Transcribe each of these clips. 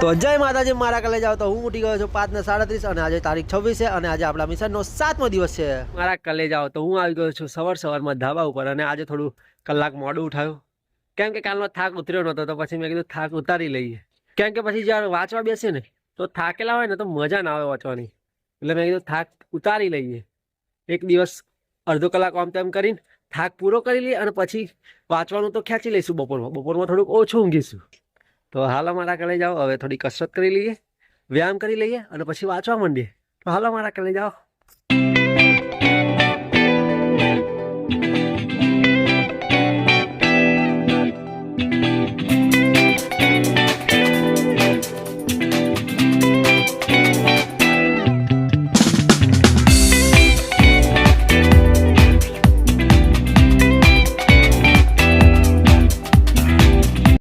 તો જય માતાજી, મારા કલે જાવ તો હું ઉઠી ગયો છું 5:37 અને આજે તારીખ 26 છે અને આજે આપણા મિશનનો 7મો દિવસ છે। મારા કલે જાવ તો હું આવી ગયો છું સવારમાં ધાબા ઉપર અને આજે થોડું કલાક મોડું ઉઠાયું કેમ કે કાલનો થાક ઉતર્યો નતો તો પછી મેં કીધું થાક ઉતારી લઈએ કેમ કે પછી જ્યારે વાંચવા બેસીએ ને તો થાકેલા હોય ને તો મજા ના આવે વાંચવાની એટલે મેં કીધું થાક ઉતારી લઈએ એક દિવસ અડધો કલાક આમ તેમ કરીને થાક પૂરો કરી લઈએ અને પછી વાંચવાનું તો ખેંચી લઈશું બપોરમાં થોડુંક ઓછું ઊંઘીશું। તો હાલો મારા કલે જાઓ, હવે થોડી કસરત કરી લઈએ, વ્યાયામ કરી લઈએ અને પછી વાંચવા માંડીએ। તો હાલો મારા કલે જાઓ।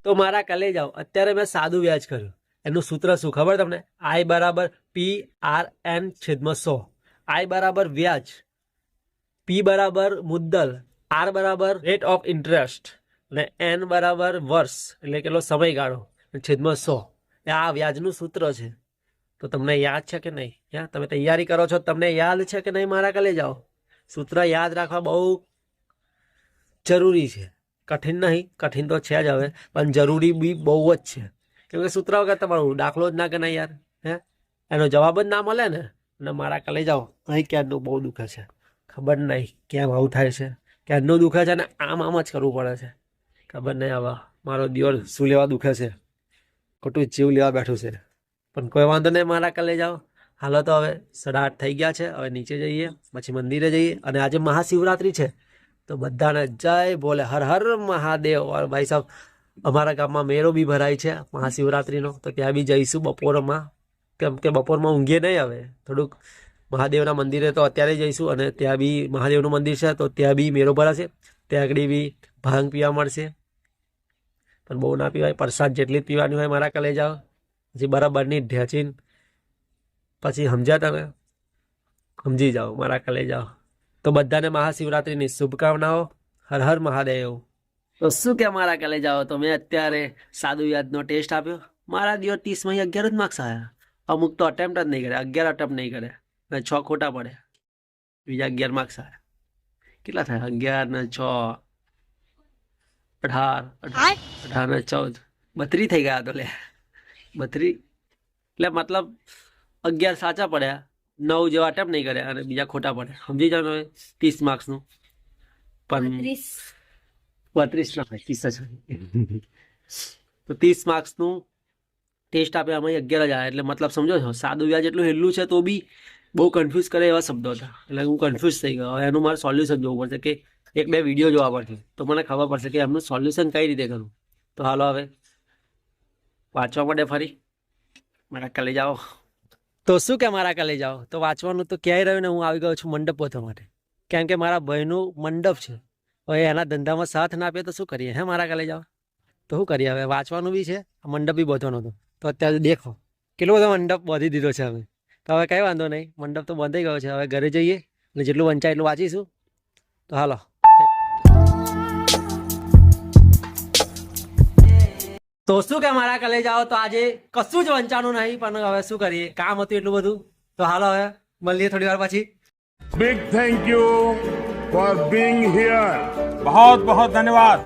તો મારા કલે જાઓ, અત્યારે મેં સાદું વ્યાજ કર્યું, એનું સૂત્ર શું ખબર તમને? I બરાબર PRN/100। I બરાબર વ્યાજ, P બરાબર મુદ્દલ, R બરાબર રેટ ઓફ ઇન્ટરેસ્ટ અને N બરાબર વર્ષ એટલે કેટલો સમયગાળો /100। આ વ્યાજનું સૂત્ર છે। તો તમને યાદ છે કે નહીં? તમે તૈયારી કરો છો, તમને યાદ છે કે નહીં? મારા કલે જાઓ, સૂત્ર યાદ રાખવા બહુ જરૂરી છે। કઠિન નહીં, કઠિન તો છે જ હવે, પણ જરૂરી બી બહુ જ છે કેમ કે સૂત્ર વગર તમારું દાખલો જ ના કે નહીં યાર, એનો જવાબ જ ના મળે ને। અને મારા કલે જાઓ, અહીં ક્યારનું બહુ દુખે છે, ખબર નહીં કેમ આવું થાય છે, ક્યારનું દુખે છે ને આમ જ કરવું પડે છે, ખબર નહીં હવે મારો દિયોર શું લેવા દુખે છે, ખોટું જીવ લેવા બેઠું છે, પણ કોઈ વાંધો નહીં મારા કલે જાઓ। હાલો તો હવે 8:30 થઈ ગયા છે, હવે નીચે જઈએ પછી મંદિરે જઈએ અને આજે મહાશિવરાત્રિ છે તો બધાને જય બોલે, હર હર મહાદેવ। और भाई साहब અમારા ગામમાં મેળો બી ભરાય છે મહાશિવરાત્રિનો, તો ત્યાં બી જઈશું બપોરમાં, કેમ કે બપોરમાં ઊંઘીએ નહીં, હવે થોડુંક મહાદેવના મંદિરે તો અત્યારે જઈશું અને ત્યાં બી મહાદેવનું મંદિર છે તો ત્યાં બી મેળો ભરાશે, ત્યાં આગળ બી ભાંગ પીવા મળશે, પણ બહુ ના પીવાય, પ્રસાદ જેટલી જ પીવાની હોય મારા કલે જાઓ, પછી બરાબરની ઢેચીને પછી સમજ્યા તમે, સમજી જાઓ મારા કલે જાઓ। તો બધાને મહાશિવરાત્રિની શુભકામનાઓ, હર હર મહાદેવ। તો શું કે મારા કલે જાઓ, તો મેં અત્યારે સાદું વ્યાજનો ટેસ્ટ આપ્યો, મારા દિયો 30માં 11 જ માર્ક્સ આવ્યા, અમુક તો અટેમ્પ્ટ જ નહીં કરે, 11 અટેમ્પ્ટ નહીં કરે અને 6 ખોટા પડે, બીજા 11 માર્ક્સ આવ્યા, કેટલા થાય? 11 ને 6 18 ને 14 32 થઈ ગયા, તો લે 32 એટલે મતલબ 11 સાચા પડ્યા, 9 જેવા અટેમ્પ્ટ નહીં કરે અને બીજા ખોટા પડે, સમજી જાવ 30 માર્ક્સનું, પણ 32 ના થાય, 30 જ તો 30 માર્ક્સનું ટેસ્ટ આપ્યા, આમાં 11 જ આવ્યા, એટલે મતલબ સમજો છો સાદું વ્યાજ એટલું હેલું છે તો બી બહુ કન્ફ્યુઝ કરે એવા શબ્દો હતા, એટલે હું કન્ફ્યુઝ થઈ ગયો। હવે એનું મારે સોલ્યુશન જોવું પડશે, કે 1-2 વિડીયો જોવા પડશે તો મને ખબર પડશે કે એમનું સોલ્યુશન કઈ રીતે કરવું। તો હાલો હવે વાંચવા માટે ફરી મારા કલે જાઓ। તો શું કે મારા કલે જાઓ, તો વાંચવાનું તો ક્યાંય રહ્યું ને, હું આવી ગયો છું મંડપ પહોંચવા માટે, કેમ કે મારા ભાઈનું મંડપ છે, હવે એના ધંધામાં સાથ ના આપીએ તો શું કરીએ? મારા કલે જાઓ તો શું કરીએ? હવે વાંચવાનું બી છે, મંડપ બી બાંધવાનો હતો, તો અત્યારે દેખો કેટલો બધો મંડપ બાંધી દીધો છે હવે, તો હવે કંઈ વાંધો નહીં, મંડપ તો બંધાઈ ગયો છે, હવે ઘરે જઈએ અને જેટલું વંચાય એટલું વાંચીશું। તો હાલો, તો શું કે મારા કલે જાઓ, તો આજે કશું જ વંચાનું નહીં, પણ હવે શું કરીએ, કામ હતું એટલું બધું, તો હાલો હવે મળીએ થોડી વાર પછી। Big thank you for being here. बहुत बहुत धन्यवाद।